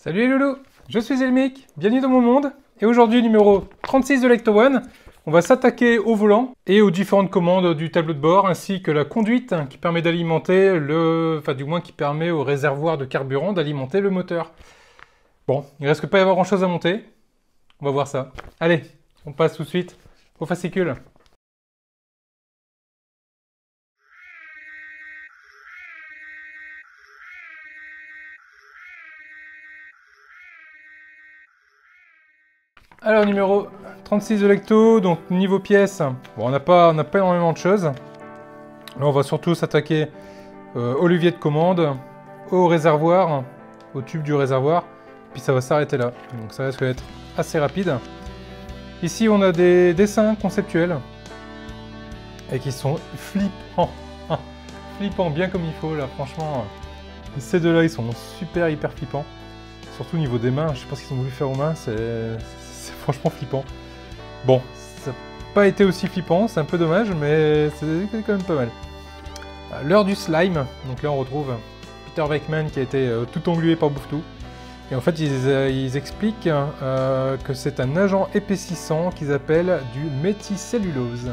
Salut les loulous, je suis Elmic, bienvenue dans mon monde, et aujourd'hui numéro 36 de Lecto One, on va s'attaquer au volant et aux différentes commandes du tableau de bord, ainsi que la conduite qui permet d'alimenter du moins qui permet au réservoir de carburant d'alimenter le moteur. Bon, il risque pas y avoir grand chose à monter, on va voir ça. Allez, on passe tout de suite au fascicule. Alors numéro 36 de Lecto, donc niveau pièces, bon, on n'a pas énormément de choses. Là on va surtout s'attaquer au levier de commande, au réservoir, au tube du réservoir, puis ça va s'arrêter là. Donc ça risque d'être assez rapide. Ici on a des dessins conceptuels, et qui sont flippants, flippants bien comme il faut là, franchement. Ces deux-là ils sont hyper flippants, surtout au niveau des mains, je sais pas ce qu'ils ont voulu faire aux mains, c'est franchement flippant. Bon, ça n'a pas été aussi flippant, c'est un peu dommage, mais c'est quand même pas mal. L'heure du slime, donc là on retrouve Peter Venkman qui a été tout englué par Bouffe-Tout. Et en fait ils expliquent que c'est un agent épaississant qu'ils appellent du méthicellulose,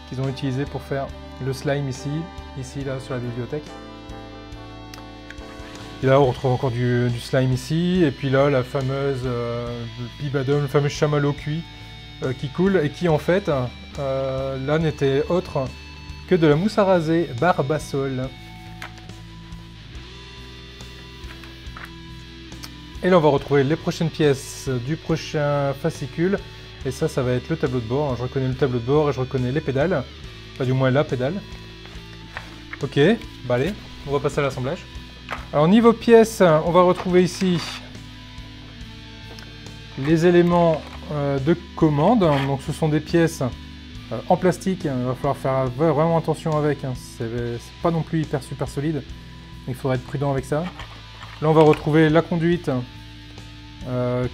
qu'ils ont utilisé pour faire le slime ici là sur la bibliothèque. Et là on retrouve encore du slime ici, et puis là la fameuse bibadum, le fameux chamallow cuit qui coule, et qui en fait là n'était autre que de la mousse à raser Barbasol. Et là on va retrouver les prochaines pièces du prochain fascicule, et ça va être le tableau de bord. Je reconnais le tableau de bord et je reconnais les pédales, enfin du moins la pédale. Ok, bah allez, on va passer à l'assemblage. Alors niveau pièces, on va retrouver ici les éléments de commande. Donc ce sont des pièces en plastique, il va falloir faire vraiment attention avec, c'est pas non plus super solide, il faudra être prudent avec ça. Là on va retrouver la conduite ouais,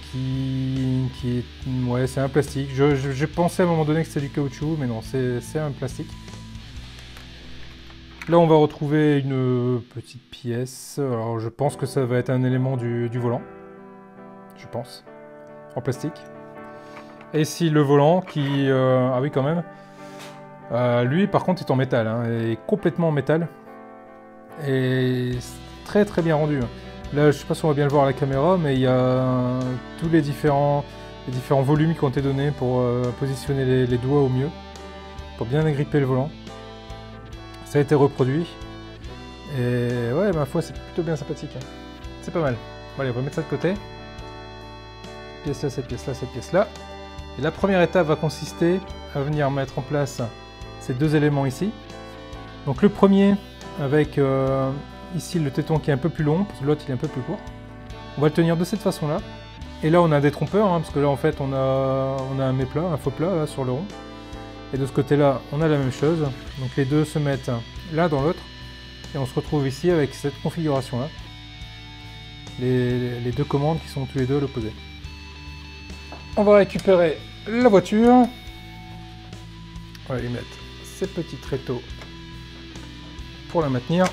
c'est un plastique. J'ai pensé à un moment donné que c'était du caoutchouc, mais non, c'est un plastique. Là on va retrouver une petite pièce, alors je pense que ça va être un élément du volant, je pense, en plastique. Et ici le volant qui, ah oui quand même, lui par contre est en métal, est complètement en métal, et très bien rendu. Là je sais pas si on va bien le voir à la caméra, mais il y a tous les différents volumes qui ont été donnés pour positionner les doigts au mieux, pour bien agripper le volant. Ça a été reproduit, et ouais, ma foi, c'est plutôt bien sympathique. C'est pas mal. Bon, allez, on va mettre ça de côté. Pièce là, cette pièce là, cette pièce là. Et la première étape va consister à venir mettre en place ces deux éléments ici. Donc le premier, avec ici le téton qui est un peu plus long, parce que l'autre il est un peu plus court. On va le tenir de cette façon là. Et là on a des trompeurs, parce que là en fait on a un méplat, un faux plat là sur le rond. Et de ce côté-là, on a la même chose. Donc les deux se mettent l'un dans l'autre. Et on se retrouve ici avec cette configuration-là. Les deux commandes qui sont tous les deux à l'opposé. On va récupérer la voiture. On va lui mettre ces petits tréteaux pour la maintenir.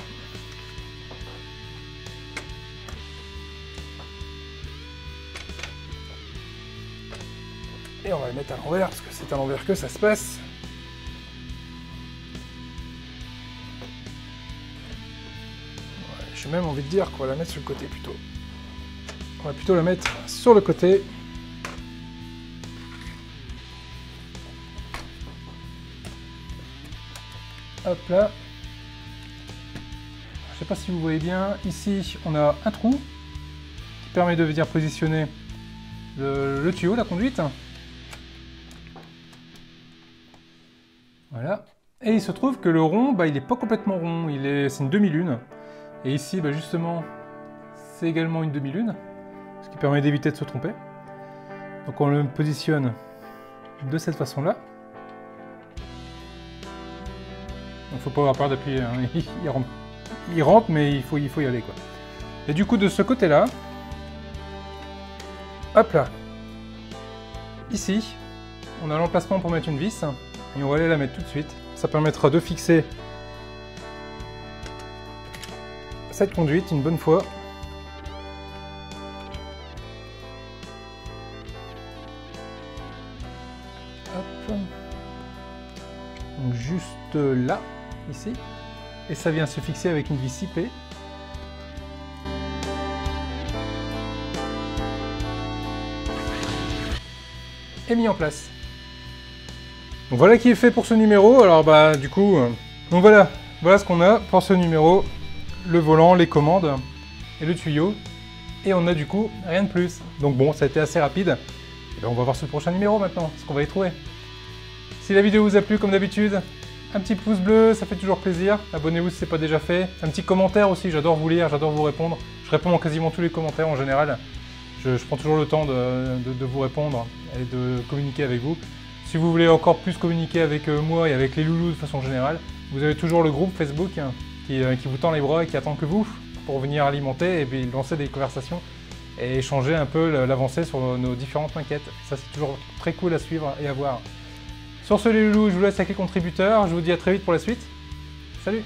Et on va le mettre à l'envers, parce que c'est à l'envers que ça se passe. J'ai même envie de dire qu'on va la mettre sur le côté plutôt. On va plutôt la mettre sur le côté. Hop là. Je sais pas si vous voyez bien. Ici, on a un trou qui permet de venir positionner le tuyau, la conduite. Voilà. Et il se trouve que le rond, il n'est pas complètement rond. C'est une demi-lune. Et ici, justement, c'est également une demi-lune, ce qui permet d'éviter de se tromper. Donc on le positionne de cette façon-là. Il ne faut pas avoir peur d'appuyer, il rentre, mais il faut y aller, quoi. Et du coup, de ce côté-là, hop là, ici, on a l'emplacement pour mettre une vis, et on va aller la mettre tout de suite. Ça permettra de fixer cette conduite une bonne fois. Donc juste là, ici. Et ça vient se fixer avec une vis 6P. Et mis en place. Donc voilà qui est fait pour ce numéro. Alors bah du coup, donc voilà ce qu'on a pour ce numéro. Le volant, les commandes et le tuyau. Et on a du coup rien de plus. Donc bon, ça a été assez rapide. Et ben on va voir ce prochain numéro maintenant, ce qu'on va y trouver. Si la vidéo vous a plu comme d'habitude, un petit pouce bleu, ça fait toujours plaisir. Abonnez-vous si ce n'est pas déjà fait. Un petit commentaire aussi, j'adore vous lire, j'adore vous répondre. Je réponds à quasiment tous les commentaires en général. Je prends toujours le temps de vous répondre et de communiquer avec vous. Si vous voulez encore plus communiquer avec moi et avec les loulous de façon générale, vous avez toujours le groupe Facebook qui vous tend les bras et qui attend que vous pour venir alimenter et puis lancer des conversations et échanger un peu l'avancée sur nos différentes maquettes. Ça c'est toujours très cool à suivre et à voir. Sur ce les loulous, je vous laisse avec les contributeurs, je vous dis à très vite pour la suite. Salut!